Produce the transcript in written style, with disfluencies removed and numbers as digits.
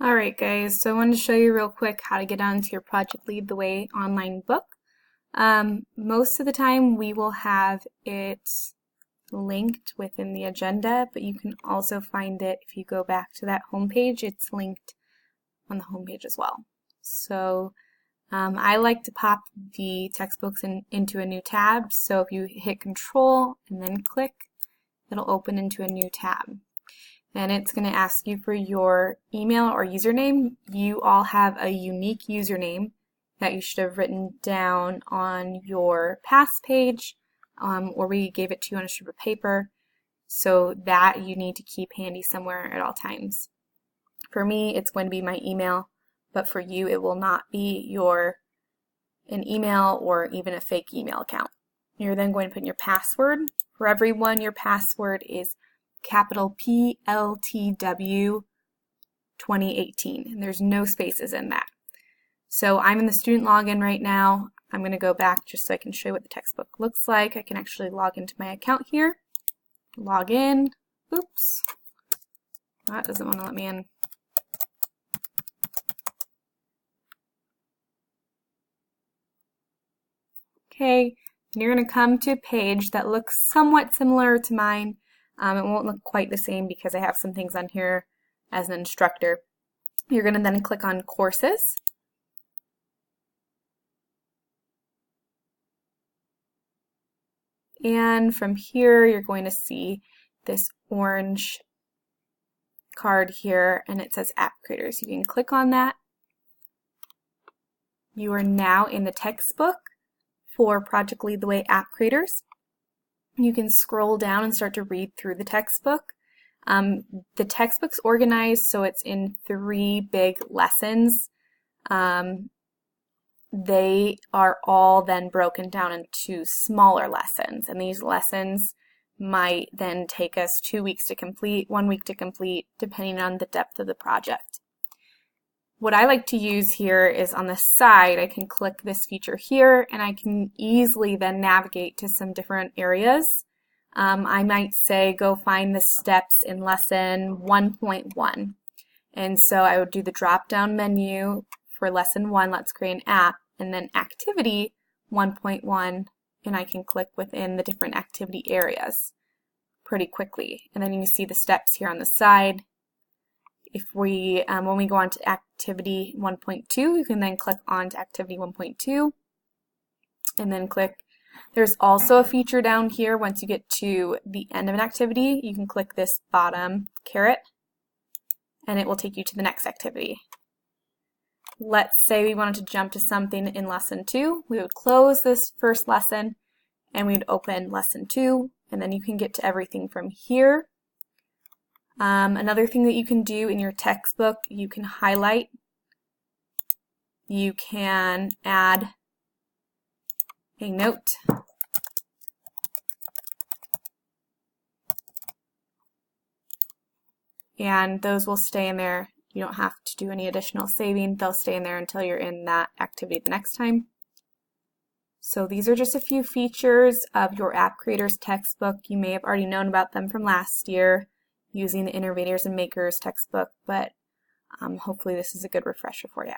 Alright guys, so I wanted to show you real quick how to get onto your Project Lead the Way online book. Most of the time we will have it linked within the agenda, but you can also find it if you go back to that homepage. It's linked on the homepage as well. So I like to pop the textbooks into a new tab, so if you hit Control and then click, it'll open into a new tab. And it's going to ask you for your email or username. You all have a unique username that you should have written down on your pass page, or we gave it to you on a strip of paper, so that you need to keep handy somewhere at all times. For me, it's going to be my email, but for you, it will not be an email or even a fake email account. You're then going to put in your password. For everyone, your password is capital PLTW 2018, and there's no spaces in that. So I'm in the student login right now. I'm going to go back just so I can show you what the textbook looks like. I can actually log into my account here. Log in. Oops. That doesn't want to let me in. Okay, and you're going to come to a page that looks somewhat similar to mine. It won't look quite the same because I have some things on here as an instructor. You're going to then click on Courses. And from here, you're going to see this orange card here, and it says App Creators. You can click on that. You are now in the textbook for Project Lead the Way App Creators. You can scroll down and start to read through the textbook. The textbook's organized so it's in 3 big lessons. They are all then broken down into smaller lessons, and these lessons might then take us 2 weeks to complete, 1 week to complete, depending on the depth of the project. What I like to use here is on the side, I can click this feature here and I can easily then navigate to some different areas. I might say go find the steps in lesson 1.1. And so I would do the drop down menu for lesson 1, let's create an app, and then activity 1.1, and I can click within the different activity areas pretty quickly. And then you see the steps here on the side. If we, when we go on to activity 1.2, you can then click on to activity 1.2 and then click. There's also a feature down here once you get to the end of an activity, you can click this bottom caret and it will take you to the next activity. Let's say we wanted to jump to something in lesson 2. We would close this first lesson and we'd open lesson 2, and then you can get to everything from here. Another thing that you can do in your textbook, you can highlight, you can add a note, and those will stay in there. You don't have to do any additional saving. They'll stay in there until you're in that activity the next time. So these are just a few features of your App Creators textbook. You may have already known about them from last year using the Innovators and Makers textbook, but hopefully this is a good refresher for you.